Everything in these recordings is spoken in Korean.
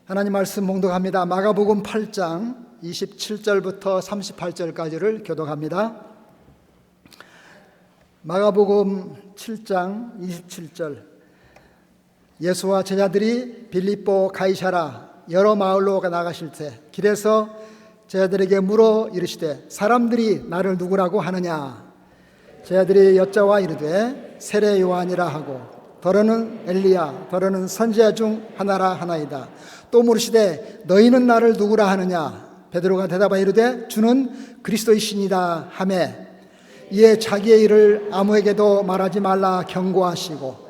하나님 말씀 봉독합니다. 마가복음 8장 27절부터 38절까지를 교독합니다. 마가복음 7장 27절. 예수와 제자들이 빌립보 가이사라 여러 마을로 나가실 때 길에서 제자들에게 물어 이르시되 사람들이 나를 누구라고 하느냐. 제자들이 여짜와 이르되 세례 요한이라 하고 더러는 엘리야 더러는 선지자 중 하나라 하나이다. 또 물으시되 너희는 나를 누구라 하느냐. 베드로가 대답하여 이르되 주는 그리스도이시니이다 하매 이에 자기의 일을 아무에게도 말하지 말라 경고하시고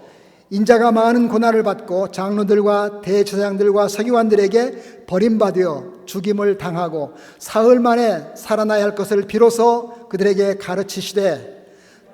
인자가 많은 고난을 받고 장로들과 대제사장들과 서기관들에게 버림받아 죽임을 당하고 사흘 만에 살아나야 할 것을 비로소 그들에게 가르치시되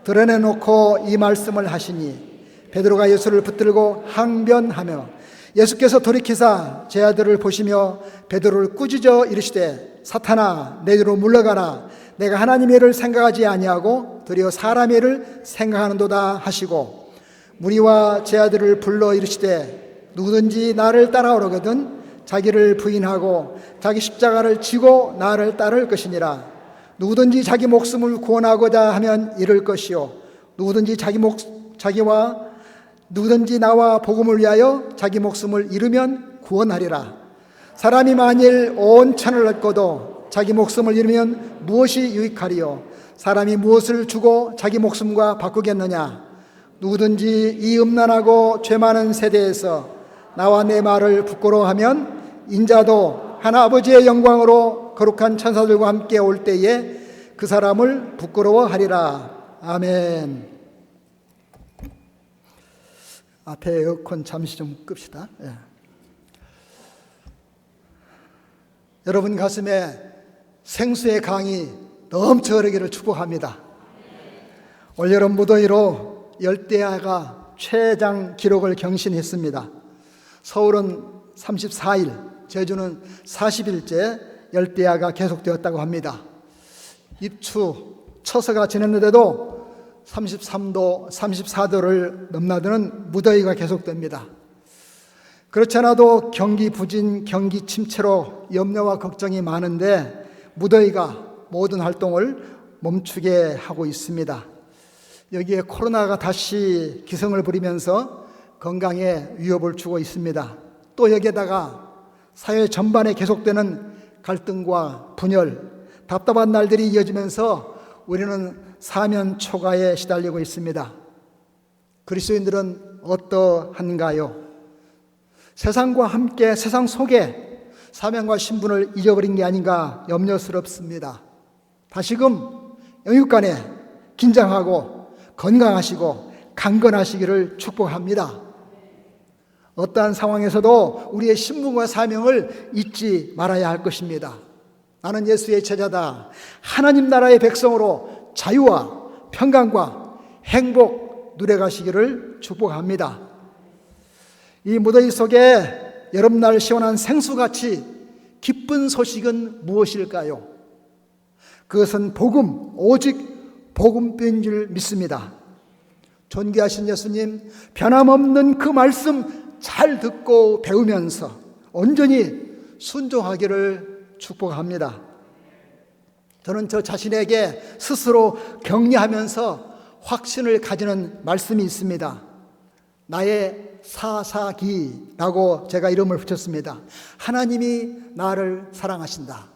드러내놓고 이 말씀을 하시니 베드로가 예수를 붙들고 항변하며 예수께서 돌이키사 제 아들을 보시며 베드로를 꾸짖어 이르시되 사탄아 내게로 물러가라. 내가 하나님의 일을 생각하지 아니하고 도리어 사람의 일을 생각하는도다 하시고 무리와 제 아들을 불러 이르시되 누구든지 나를 따라오려거든 자기를 부인하고 자기 십자가를 지고 나를 따를 것이니라. 누구든지 자기 목숨을 구원하고자 하면 잃을 것이요 누구든지 나와 복음을 위하여 자기 목숨을 잃으면 구원하리라. 사람이 만일 온 천을 얻고도 자기 목숨을 잃으면 무엇이 유익하리요. 사람이 무엇을 주고 자기 목숨과 바꾸겠느냐. 누구든지 이 음란하고 죄 많은 세대에서 나와 내 말을 부끄러워하면 인자도 하나아버지의 영광으로 거룩한 천사들과 함께 올 때에 그 사람을 부끄러워하리라. 아멘. 앞에 에어컨 잠시 좀 끕시다. 예. 여러분 가슴에 생수의 강이 넘쳐 흐르기를 축복합니다. 올여름 무더위로 열대야가 최장 기록을 경신했습니다. 서울은 34일, 제주는 40일째 열대야가 계속되었다고 합니다. 입추, 처서가 지났는데도 33도, 34도를 넘나드는 무더위가 계속됩니다. 그렇지 않아도 경기 부진, 경기 침체로 염려와 걱정이 많은데 무더위가 모든 활동을 멈추게 하고 있습니다. 여기에 코로나가 다시 기승을 부리면서 건강에 위협을 주고 있습니다. 또 여기에다가 사회 전반에 계속되는 갈등과 분열, 답답한 날들이 이어지면서 우리는 사면 초가에 시달리고 있습니다. 그리스도인들은 어떠한가요? 세상과 함께 세상 속에 사명과 신분을 잊어버린 게 아닌가 염려스럽습니다. 다시금 영육간에 긴장하고 건강하시고 강건하시기를 축복합니다. 어떠한 상황에서도 우리의 신분과 사명을 잊지 말아야 할 것입니다. 나는 예수의 제자다. 하나님 나라의 백성으로 자유와 평강과 행복 누려가시기를 축복합니다. 이 무더위 속에 여름날 시원한 생수같이 기쁜 소식은 무엇일까요? 그것은 복음, 오직 복음뿐인 줄 믿습니다. 존귀하신 예수님, 변함없는 그 말씀 잘 듣고 배우면서 온전히 순종하기를 축복합니다. 저는 저 자신에게 스스로 격려하면서 확신을 가지는 말씀이 있습니다. 나의 사사기라고 제가 이름을 붙였습니다. 하나님이 나를 사랑하신다.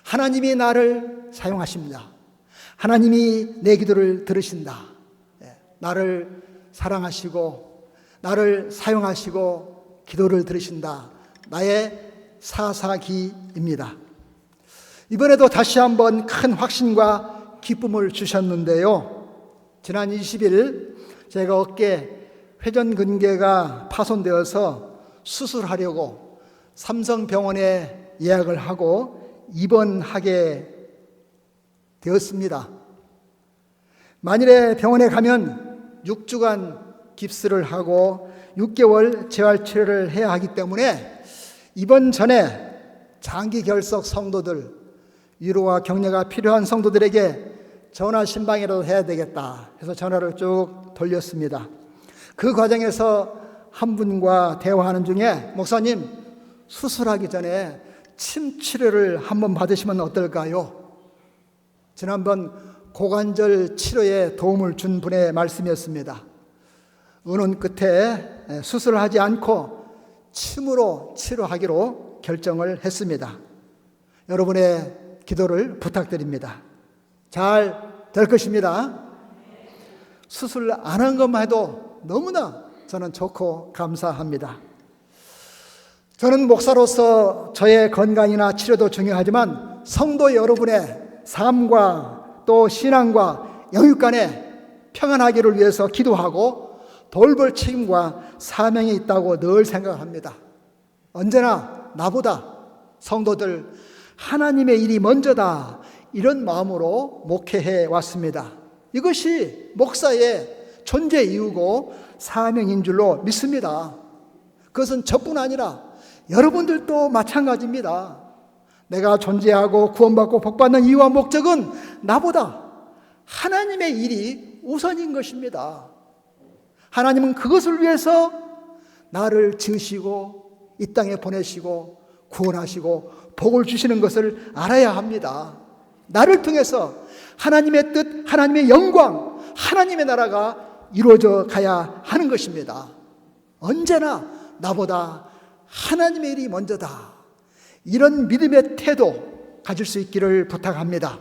하나님이 나를 사용하십니다. 하나님이 내 기도를 들으신다. 나를 사랑하시고 나를 사용하시고 기도를 들으신다. 나의 사사기입니다. 이번에도 다시 한번 큰 확신과 기쁨을 주셨는데요. 지난 20일 제가 어깨 회전근개가 파손되어서 수술하려고 삼성병원에 예약을 하고 입원하게 되었습니다. 만일에 병원에 가면 6주간 깁스를 하고 6개월 재활치료를 해야 하기 때문에 입원 전에 장기 결석 성도들, 위로와 격려가 필요한 성도들에게 전화 신방이라도 해야 되겠다 해서 전화를 쭉 돌렸습니다. 그 과정에서 한 분과 대화하는 중에 목사님 수술하기 전에 침 치료를 한번 받으시면 어떨까요? 지난번 고관절 치료에 도움을 준 분의 말씀이었습니다. 의논 끝에 수술을 하지 않고 침으로 치료하기로 결정을 했습니다. 여러분의 기도를 부탁드립니다. 잘 될 것입니다. 수술 안 한 것만 해도 너무나 저는 좋고 감사합니다. 저는 목사로서 저의 건강이나 치료도 중요하지만 성도 여러분의 삶과 또 신앙과 영육 간의 평안하기를 위해서 기도하고 돌볼 책임과 사명이 있다고 늘 생각합니다. 언제나 나보다 성도들 하나님의 일이 먼저다, 이런 마음으로 목회해 왔습니다. 이것이 목사의 존재 이유고 사명인 줄로 믿습니다. 그것은 저뿐 아니라 여러분들도 마찬가지입니다. 내가 존재하고 구원받고 복받는 이유와 목적은 나보다 하나님의 일이 우선인 것입니다. 하나님은 그것을 위해서 나를 지으시고 이 땅에 보내시고 구원하시고 복을 주시는 것을 알아야 합니다. 나를 통해서 하나님의 뜻, 하나님의 영광, 하나님의 나라가 이루어져 가야 하는 것입니다. 언제나 나보다 하나님의 일이 먼저다, 이런 믿음의 태도 가질 수 있기를 부탁합니다.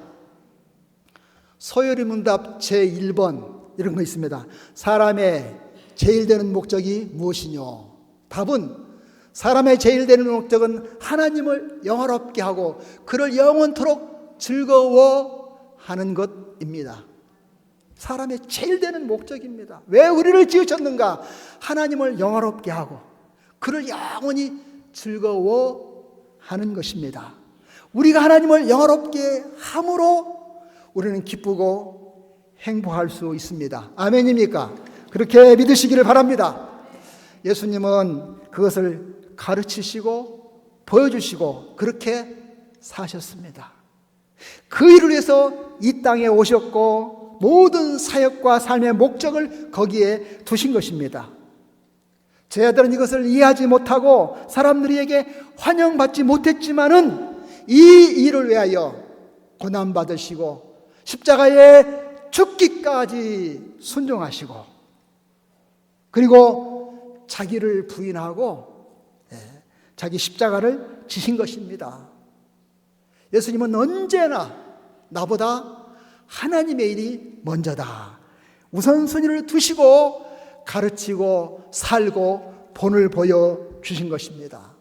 소요리 문답 제1번 이런 거 있습니다. 사람의 제일 되는 목적이 무엇이뇨? 답은 사람의 제일 되는 목적은 하나님을 영화롭게 하고 그를 영원토록 즐거워하는 것입니다. 사람의 제일 되는 목적입니다. 왜 우리를 지으셨는가? 하나님을 영화롭게 하고 그를 영원히 즐거워하는 것입니다. 우리가 하나님을 영화롭게 함으로 우리는 기쁘고 행복할 수 있습니다. 아멘입니까? 그렇게 믿으시기를 바랍니다. 예수님은 그것을 가르치시고 보여주시고 그렇게 사셨습니다. 그 일을 위해서 이 땅에 오셨고 모든 사역과 삶의 목적을 거기에 두신 것입니다. 제자들은 이것을 이해하지 못하고 사람들에게 환영받지 못했지만은 이 일을 위하여 고난받으시고 십자가에 죽기까지 순종하시고 그리고 자기를 부인하고 자기 십자가를 지신 것입니다. 예수님은 언제나 나보다 하나님의 일이 먼저다, 우선순위를 두시고 가르치고 살고 본을 보여주신 것입니다.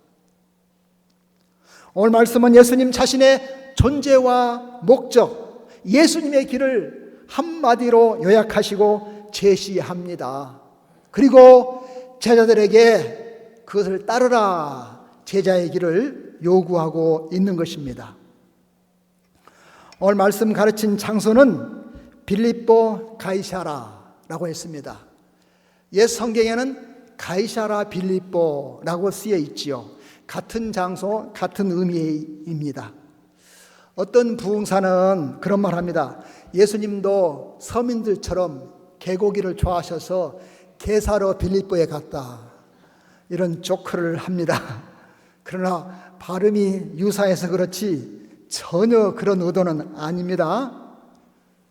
오늘 말씀은 예수님 자신의 존재와 목적, 예수님의 길을 한마디로 요약하시고 제시합니다. 그리고 제자들에게 그것을 따르라, 제자의 길을 요구하고 있는 것입니다. 오늘 말씀 가르친 장소는 빌립보 가이사라라고 했습니다. 옛 성경에는 가이사라 빌립보라고 쓰여 있지요. 같은 장소, 같은 의미입니다. 어떤 부흥사는 그런 말 합니다. 예수님도 서민들처럼 개고기를 좋아하셔서 게사로 빌립보에 갔다, 이런 조크를 합니다. 그러나 발음이 유사해서 그렇지 전혀 그런 의도는 아닙니다.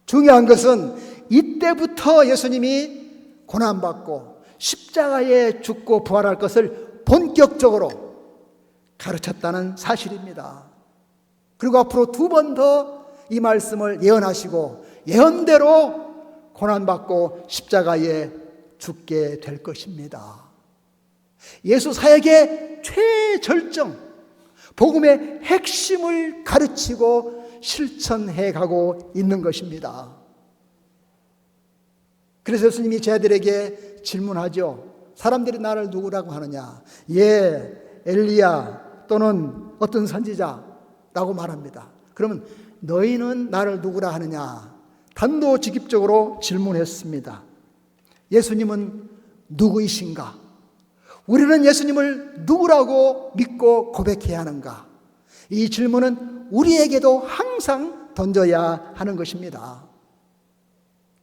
중요한 것은 이때부터 예수님이 고난받고 십자가에 죽고 부활할 것을 본격적으로 가르쳤다는 사실입니다. 그리고 앞으로 2번 더 이 말씀을 예언하시고 예언대로 고난받고 십자가에 죽게 될 것입니다. 예수 사역의 최절정, 복음의 핵심을 가르치고 실천해 가고 있는 것입니다. 그래서 예수님이 제자들에게 질문하죠. 사람들이 나를 누구라고 하느냐? 엘리야 또는 어떤 선지자라고 말합니다. 그러면 너희는 나를 누구라 하느냐? 단도직입적으로 질문했습니다. 예수님은 누구이신가? 우리는 예수님을 누구라고 믿고 고백해야 하는가? 이 질문은 우리에게도 항상 던져야 하는 것입니다.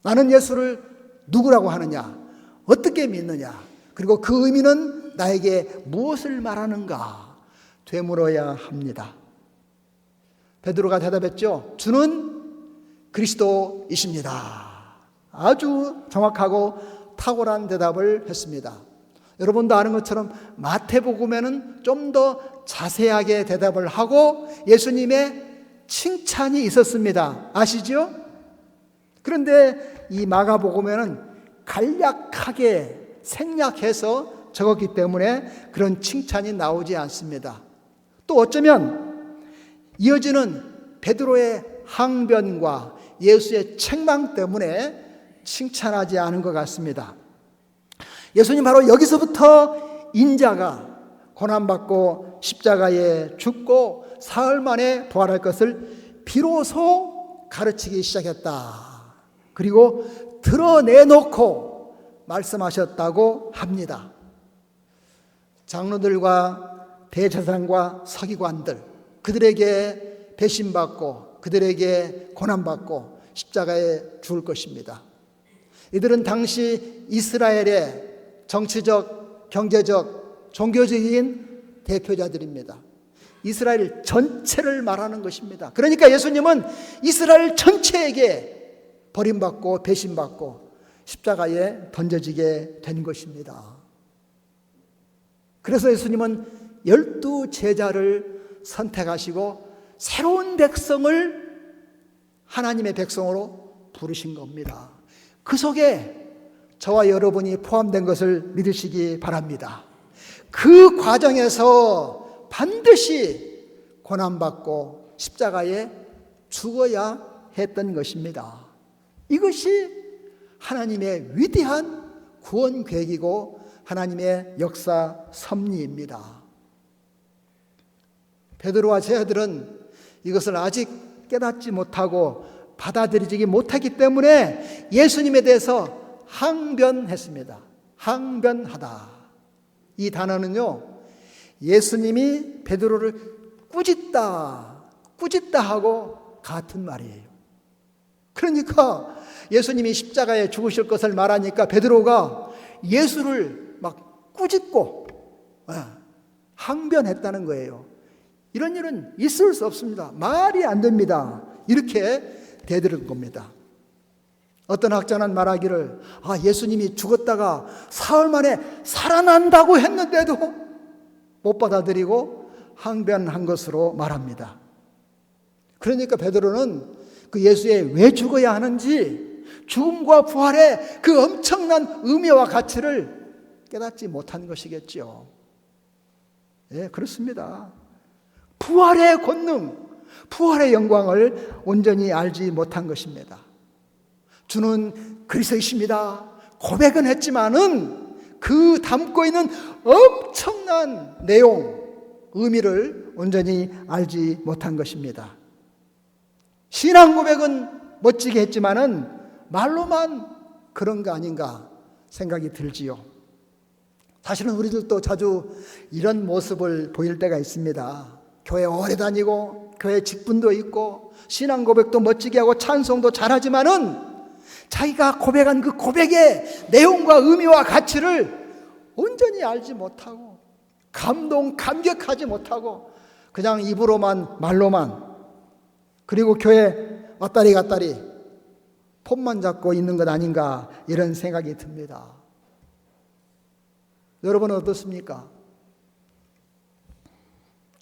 나는 예수를 누구라고 하느냐? 어떻게 믿느냐? 그리고 그 의미는 나에게 무엇을 말하는가? 되물어야 합니다. 베드로가 대답했죠. 주는 그리스도이십니다. 아주 정확하고 탁월한 대답을 했습니다. 여러분도 아는 것처럼 마태복음에는 좀 더 자세하게 대답을 하고 예수님의 칭찬이 있었습니다. 아시죠? 그런데 이 마가복음에는 간략하게 생략해서 적었기 때문에 그런 칭찬이 나오지 않습니다. 또 어쩌면 이어지는 베드로의 항변과 예수의 책망 때문에 칭찬하지 않은 것 같습니다. 예수님 바로 여기서부터 인자가 고난받고 십자가에 죽고 사흘 만에 부활할 것을 비로소 가르치기 시작했다. 그리고 드러내놓고 말씀하셨다고 합니다. 장로들과 대제사장과 서기관들, 그들에게 배신받고 그들에게 고난받고 십자가에 죽을 것입니다. 이들은 당시 이스라엘의 정치적, 경제적, 종교적인 대표자들입니다. 이스라엘 전체를 말하는 것입니다. 그러니까 예수님은 이스라엘 전체에게 버림받고 배신받고 십자가에 던져지게 된 것입니다. 그래서 예수님은 12 제자를 선택하시고 새로운 백성을 하나님의 백성으로 부르신 겁니다. 그 속에 저와 여러분이 포함된 것을 믿으시기 바랍니다. 그 과정에서 반드시 고난받고 십자가에 죽어야 했던 것입니다. 이것이 하나님의 위대한 구원 계획이고 하나님의 역사 섭리입니다. 베드로와 제자들은 이것을 아직 깨닫지 못하고 받아들이지 못했기 때문에 예수님에 대해서 항변했습니다. 항변하다. 이 단어는요, 예수님이 베드로를 꾸짖다 하고 같은 말이에요. 그러니까 예수님이 십자가에 죽으실 것을 말하니까 베드로가 예수를 막 꾸짖고 항변했다는 거예요. 이런 일은 있을 수 없습니다. 말이 안 됩니다. 이렇게 대들은 겁니다. 어떤 학자는 말하기를 예수님이 죽었다가 사흘 만에 살아난다고 했는데도 못 받아들이고 항변한 것으로 말합니다. 그러니까 베드로는 그 예수에 왜 죽어야 하는지 죽음과 부활의 그 엄청난 의미와 가치를 깨닫지 못한 것이겠죠. 예, 그렇습니다. 부활의 권능, 부활의 영광을 온전히 알지 못한 것입니다. 주는 그리스도이십니다. 고백은 했지만은 그 담고 있는 엄청난 내용, 의미를 온전히 알지 못한 것입니다. 신앙 고백은 멋지게 했지만은 말로만 그런 거 아닌가 생각이 들지요. 사실은 우리들도 자주 이런 모습을 보일 때가 있습니다. 교회 오래 다니고 교회 직분도 있고 신앙 고백도 멋지게 하고 찬송도 잘하지만은 자기가 고백한 그 고백의 내용과 의미와 가치를 온전히 알지 못하고 감격하지 못하고 그냥 입으로만 말로만 그리고 교회 왔다리 갔다리 폼만 잡고 있는 것 아닌가 이런 생각이 듭니다. 여러분은 어떻습니까?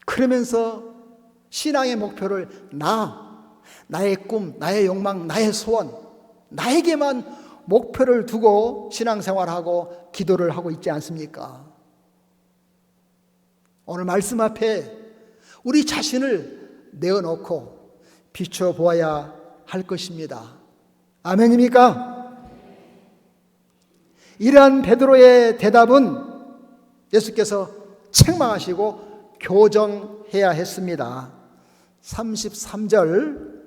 그러면서 신앙의 목표를 나의 꿈, 나의 욕망, 나의 소원 나에게만 목표를 두고 신앙생활하고 기도를 하고 있지 않습니까? 오늘 말씀 앞에 우리 자신을 내어놓고 비춰보아야 할 것입니다. 아멘입니까? 이러한 베드로의 대답은 예수께서 책망하시고 교정해야 했습니다. 33절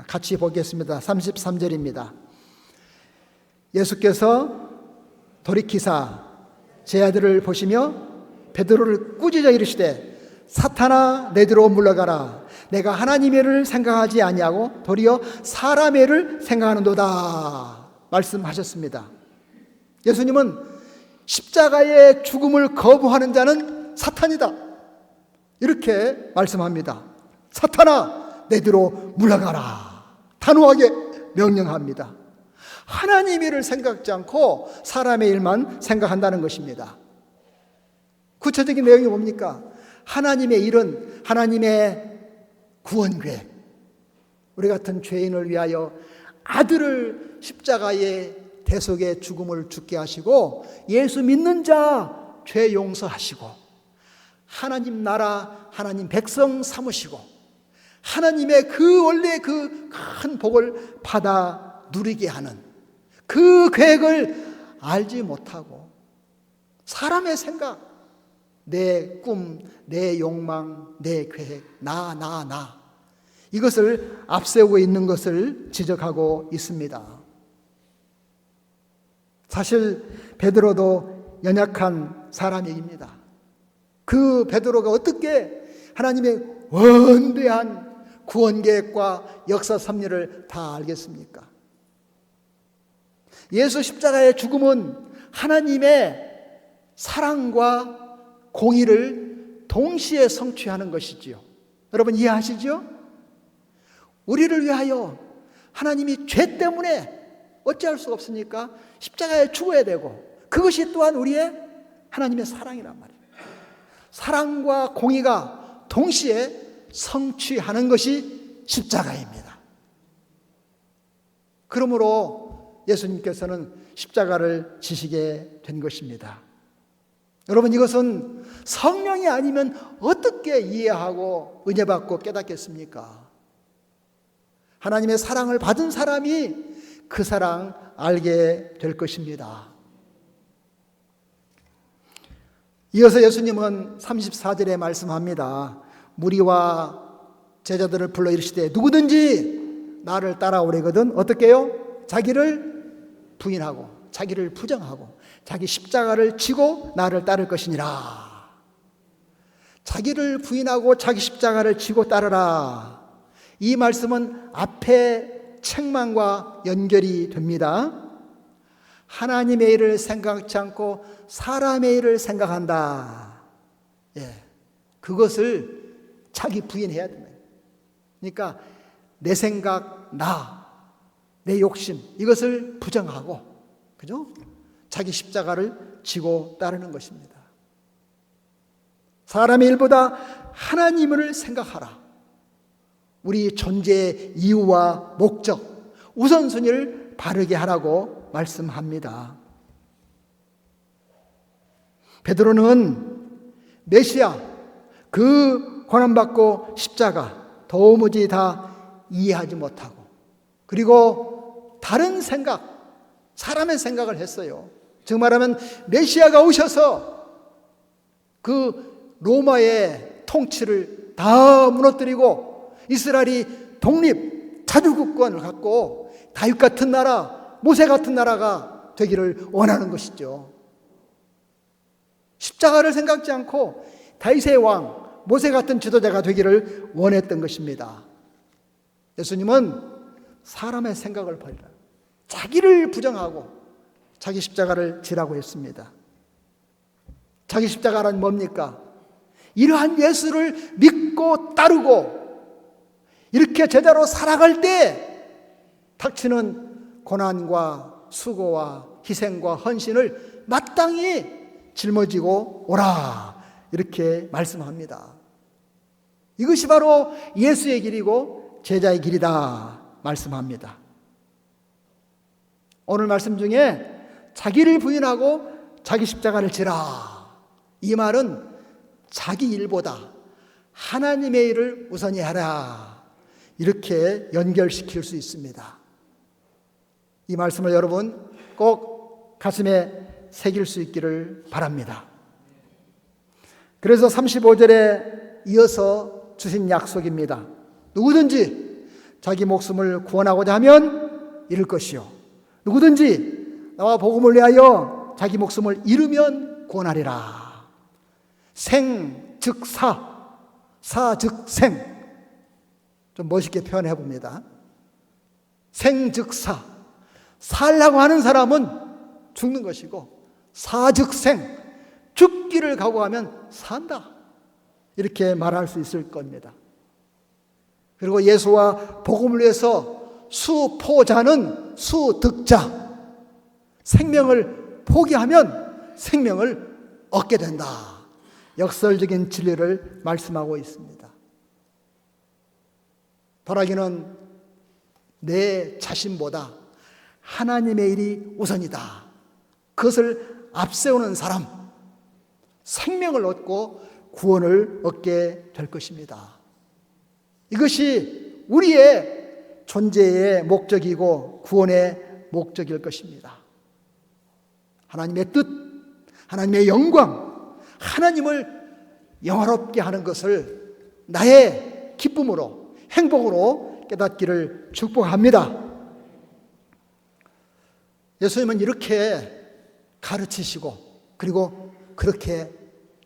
같이 보겠습니다. 33절입니다. 예수께서 돌이키사 제 아들을 보시며 베드로를 꾸짖어 이르시되 사탄아 내 뒤로 물러가라. 내가 하나님의 일을 생각하지 아니하고 도리어 사람의 일을 생각하는도다 말씀하셨습니다. 예수님은 십자가의 죽음을 거부하는 자는 사탄이다. 이렇게 말씀합니다. 사탄아, 내 뒤로 물러가라. 단호하게 명령합니다. 하나님 일을 생각지 않고 사람의 일만 생각한다는 것입니다. 구체적인 내용이 뭡니까? 하나님의 일은 하나님의 구원계획, 우리 같은 죄인을 위하여 아들을 십자가의 대속의 죽음을 죽게 하시고 예수 믿는 자 죄 용서하시고 하나님 나라 하나님 백성 삼으시고 하나님의 그 원래 그 큰 복을 받아 누리게 하는 그 계획을 알지 못하고 사람의 생각, 내 꿈, 내 욕망, 내 계획, 나 이것을 앞세우고 있는 것을 지적하고 있습니다. 사실 베드로도 연약한 사람입니다. 그 베드로가 어떻게 하나님의 원대한 구원 계획과 역사 섭리를 다 알겠습니까? 예수 십자가의 죽음은 하나님의 사랑과 공의를 동시에 성취하는 것이지요. 여러분 이해하시죠? 우리를 위하여 하나님이 죄 때문에 어찌할 수가 없으니까 십자가에 죽어야 되고 그것이 또한 우리의 하나님의 사랑이란 말이에요. 사랑과 공의가 동시에 성취하는 것이 십자가입니다. 그러므로 예수님께서는 십자가를 지시게 된 것입니다. 여러분 이것은 성령이 아니면 어떻게 이해하고 은혜받고 깨닫겠습니까? 하나님의 사랑을 받은 사람이 그 사랑 알게 될 것입니다. 이어서 예수님은 34절에 말씀합니다. 무리와 제자들을 불러 이르시되 누구든지 나를 따라오려거든 어떻게 해요? 자기를 부인하고 자기를 부정하고 자기 십자가를 지고 나를 따를 것이니라. 자기를 부인하고 자기 십자가를 지고 따르라. 이 말씀은 앞에 책망과 연결이 됩니다. 하나님의 일을 생각지 않고 사람의 일을 생각한다. 그것을 자기 부인해야 됩니다. 그러니까 내 생각, 내 욕심 이것을 부정하고 그죠? 자기 십자가를 지고 따르는 것입니다. 사람의 일보다 하나님을 생각하라. 우리 존재의 이유와 목적, 우선순위를 바르게 하라고 말씀합니다. 베드로는 메시아, 그 고난받고 십자가 도무지 다 이해하지 못하고 그리고 다른 생각, 사람의 생각을 했어요. 즉 말하면 메시아가 오셔서 그 로마의 통치를 다 무너뜨리고 이스라엘이 독립, 자주국권을 갖고 다윗 같은 나라, 모세 같은 나라가 되기를 원하는 것이죠. 십자가를 생각지 않고 다윗의 왕, 모세 같은 지도자가 되기를 원했던 것입니다. 예수님은 사람의 생각을 버리라. 자기를 부정하고 자기 십자가를 지라고 했습니다. 자기 십자가란 뭡니까? 이러한 예수를 믿고 따르고 이렇게 제자로 살아갈 때 닥치는 고난과 수고와 희생과 헌신을 마땅히 짊어지고 오라 이렇게 말씀합니다. 이것이 바로 예수의 길이고 제자의 길이다 말씀합니다. 오늘 말씀 중에 자기를 부인하고 자기 십자가를 지라 이 말은 자기 일보다 하나님의 일을 우선히 하라 이렇게 연결시킬 수 있습니다. 이 말씀을 여러분 꼭 가슴에 새길 수 있기를 바랍니다. 그래서 35절에 이어서 주신 약속입니다. 누구든지 자기 목숨을 구원하고자 하면 잃을 것이요 누구든지 나와 복음을 위하여 자기 목숨을 잃으면 구원하리라. 생 즉 사 즉 생. 좀 멋있게 표현해 봅니다. 생 즉 살라고 하는 사람은 죽는 것이고 사 즉 생, 죽기를 각오하면 산다. 이렇게 말할 수 있을 겁니다. 그리고 예수와 복음을 위해서 수포자는 수득자, 생명을 포기하면 생명을 얻게 된다. 역설적인 진리를 말씀하고 있습니다. 바라기는 내 자신보다 하나님의 일이 우선이다. 그것을 앞세우는 사람, 생명을 얻고 구원을 얻게 될 것입니다. 이것이 우리의 존재의 목적이고 구원의 목적일 것입니다. 하나님의 뜻, 하나님의 영광, 하나님을 영화롭게 하는 것을 나의 기쁨으로, 행복으로 깨닫기를 축복합니다. 예수님은 이렇게 가르치시고 그리고 그렇게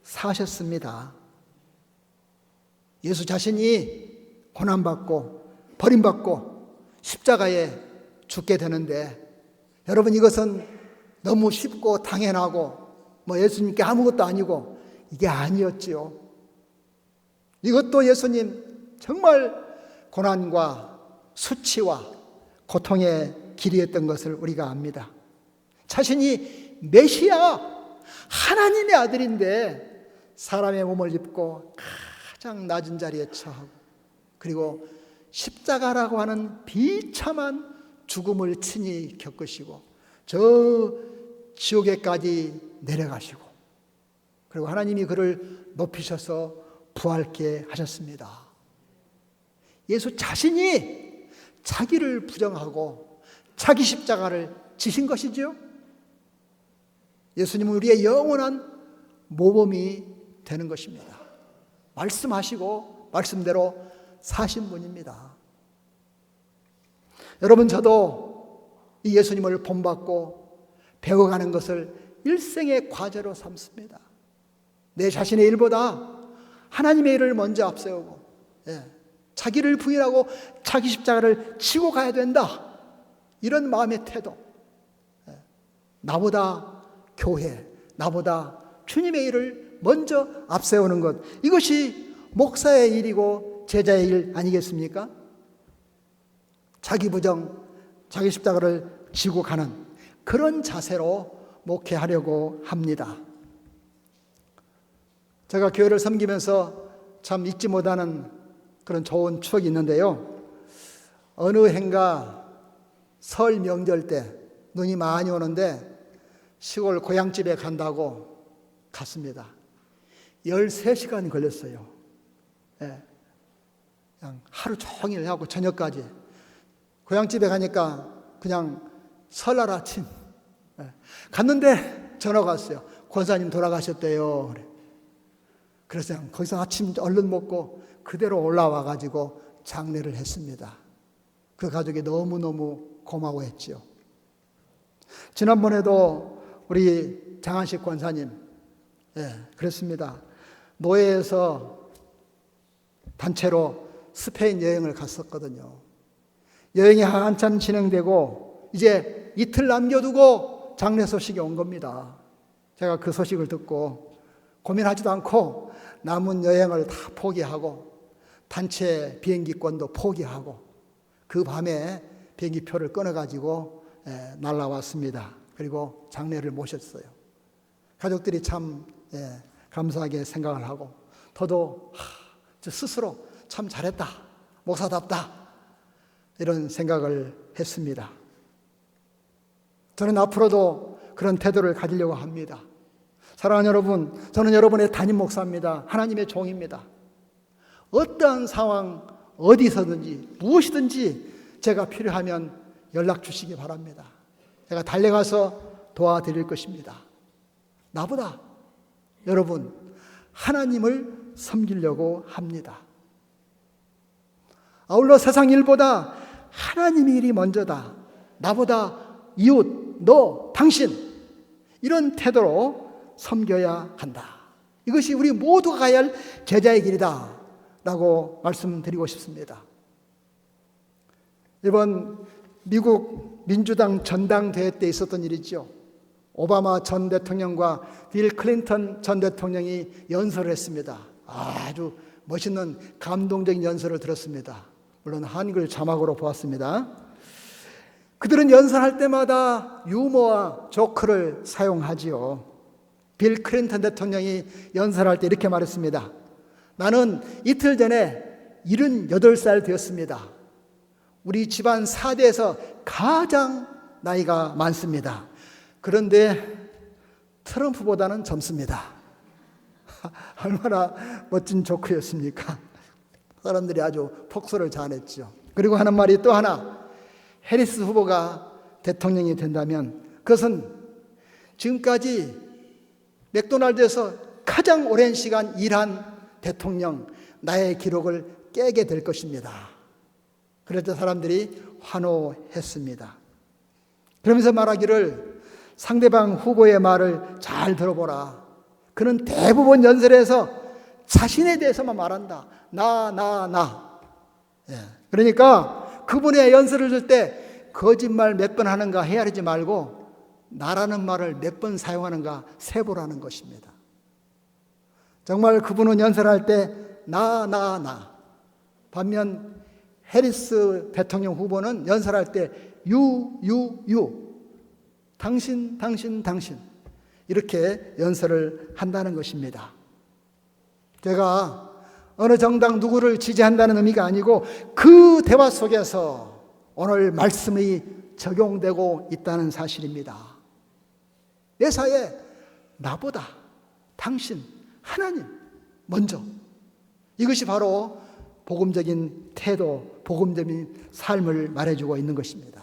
사셨습니다. 예수 자신이 고난받고 버림받고 십자가에 죽게 되는데, 여러분, 이것은 너무 쉽고 당연하고 예수님께 아무것도 아니고 이게 아니었지요. 이것도 예수님 정말 고난과 수치와 고통의 길이었던 것을 우리가 압니다. 자신이 메시아, 하나님의 아들인데 사람의 몸을 입고 가장 낮은 자리에 처하고, 그리고 십자가라고 하는 비참한 죽음을 친히 겪으시고 저 지옥에까지 내려가시고, 그리고 하나님이 그를 높이셔서 부활케 하셨습니다. 예수 자신이 자기를 부정하고 자기 십자가를 지신 것이죠. 예수님은 우리의 영원한 모범이 되는 것입니다. 말씀하시고 말씀대로 사신 분입니다. 여러분, 저도 이 예수님을 본받고 배워가는 것을 일생의 과제로 삼습니다. 내 자신의 일보다 하나님의 일을 먼저 앞세우고, 자기를 부인하고 자기 십자가를 지고 가야 된다, 이런 마음의 태도. 나보다 교회, 나보다 주님의 일을 먼저 앞세우는 것, 이것이 목사의 일이고 제자의 일 아니겠습니까? 자기 부정, 자기 십자가를 지고 가는 그런 자세로 목회하려고 합니다. 제가 교회를 섬기면서 참 잊지 못하는 그런 좋은 추억이 있는데요. 어느 해인가 설 명절 때 눈이 많이 오는데 시골 고향집에 간다고 갔습니다. 13시간 걸렸어요. 그냥 하루 종일 하고 저녁까지. 고향집에 가니까 그냥 설날 아침 갔는데 전화가 왔어요. 권사님 돌아가셨대요. 그래. 그래서 거기서 아침 얼른 먹고 그대로 올라와 가지고 장례를 했습니다. 그 가족이 너무너무 고마워했죠. 지난번에도 우리 장한식 권사님, 그랬습니다. 노예에서 단체로 스페인 여행을 갔었거든요. 여행이 한참 진행되고 이제 이틀 남겨두고 장례 소식이 온 겁니다. 제가 그 소식을 듣고 고민하지도 않고 남은 여행을 다 포기하고 단체 비행기권도 포기하고 그 밤에 비행기표를 끊어가지고 날아왔습니다. 그리고 장례를 모셨어요. 가족들이 참 감사하게 생각을 하고, 저도 저 스스로 참 잘했다, 목사답다, 이런 생각을 했습니다. 저는 앞으로도 그런 태도를 가지려고 합니다. 사랑하는 여러분, 저는 여러분의 담임 목사입니다. 하나님의 종입니다. 어떠한 상황, 어디서든지 무엇이든지 제가 필요하면 연락 주시기 바랍니다. 제가 달려가서 도와드릴 것입니다. 나보다 여러분 하나님을 섬기려고 합니다. 아울러 세상 일보다 하나님의 일이 먼저다. 나보다 이웃, 너, 당신, 이런 태도로 섬겨야 한다. 이것이 우리 모두가 가야 할 제자의 길이다 라고 말씀드리고 싶습니다. 이번 미국 민주당 전당대회 때 있었던 일이죠. 오바마 전 대통령과 빌 클린턴 전 대통령이 연설을 했습니다. 아주 멋있는 감동적인 연설을 들었습니다. 물론 한글 자막으로 보았습니다. 그들은 연설할 때마다 유머와 조크를 사용하지요. 빌 클린턴 대통령이 연설할 때 이렇게 말했습니다. 나는 이틀 전에 78살 되었습니다. 우리 집안 4대에서 가장 나이가 많습니다. 그런데 트럼프보다는 젊습니다. 얼마나 멋진 조크였습니까? 사람들이 아주 폭소를 자아냈죠. 그리고 하는 말이 또 하나, 해리스 후보가 대통령이 된다면 그것은 지금까지 맥도날드에서 가장 오랜 시간 일한 대통령, 나의 기록을 깨게 될 것입니다. 그래서 사람들이 환호했습니다. 그러면서 말하기를 상대방 후보의 말을 잘 들어보라. 그는 대부분 연설에서 자신에 대해서만 말한다. 나. 예. 그러니까 그분의 연설을 들 때 거짓말 몇 번 하는가 헤아리지 말고 나라는 말을 몇 번 사용하는가 세보라는 것입니다. 정말 그분은 연설할 때 나. 반면 해리스 대통령 후보는 연설할 때 유. 당신. 이렇게 연설을 한다는 것입니다. 제가 어느 정당 누구를 지지한다는 의미가 아니고 그 대화 속에서 오늘 말씀이 적용되고 있다는 사실입니다. 내 사회에 나보다 당신, 하나님 먼저. 이것이 바로 복음적인 태도, 복음적인 삶을 말해주고 있는 것입니다.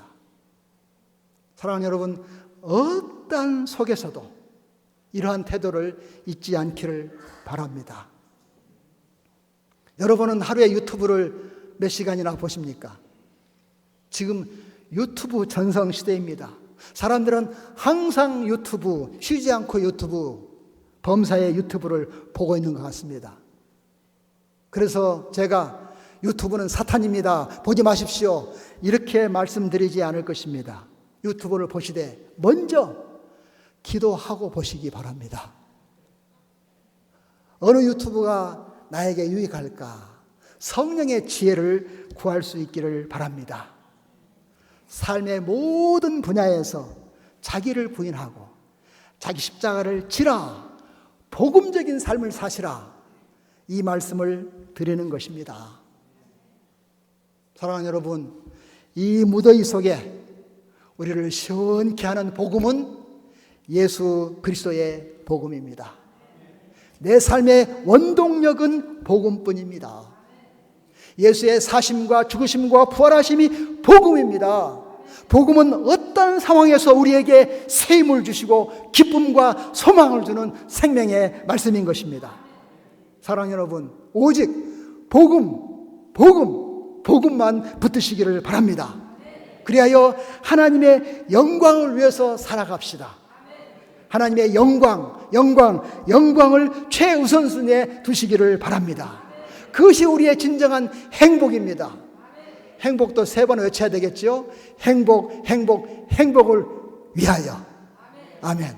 사랑하는 여러분, 어떤 속에서도 이러한 태도를 잊지 않기를 바랍니다. 여러분은 하루에 유튜브를 몇 시간이나 보십니까? 지금 유튜브 전성 시대입니다. 사람들은 항상 유튜브, 쉬지 않고 유튜브, 범사의 유튜브를 보고 있는 것 같습니다. 그래서 제가 유튜브는 사탄입니다. 보지 마십시오. 이렇게 말씀드리지 않을 것입니다. 유튜브를 보시되 먼저 기도하고 보시기 바랍니다. 어느 유튜브가 나에게 유익할까? 성령의 지혜를 구할 수 있기를 바랍니다. 삶의 모든 분야에서 자기를 부인하고 자기 십자가를 지라, 복음적인 삶을 사시라, 이 말씀을 드리는 것입니다. 사랑하는 여러분, 이 무더위 속에 우리를 시원케 하는 복음은 예수 그리스도의 복음입니다. 내 삶의 원동력은 복음뿐입니다. 예수의 사심과 죽으심과 부활하심이 복음입니다. 복음은 어떤 상황에서 우리에게 새 힘을 주시고 기쁨과 소망을 주는 생명의 말씀인 것입니다. 사랑하는 여러분, 오직 복음만 붙드시기를 바랍니다. 그리하여 하나님의 영광을 위해서 살아갑시다. 하나님의 영광을 최우선순위에 두시기를 바랍니다. 그것이 우리의 진정한 행복입니다. 행복도 3번 외쳐야 되겠죠. 행복을 위하여. 아멘.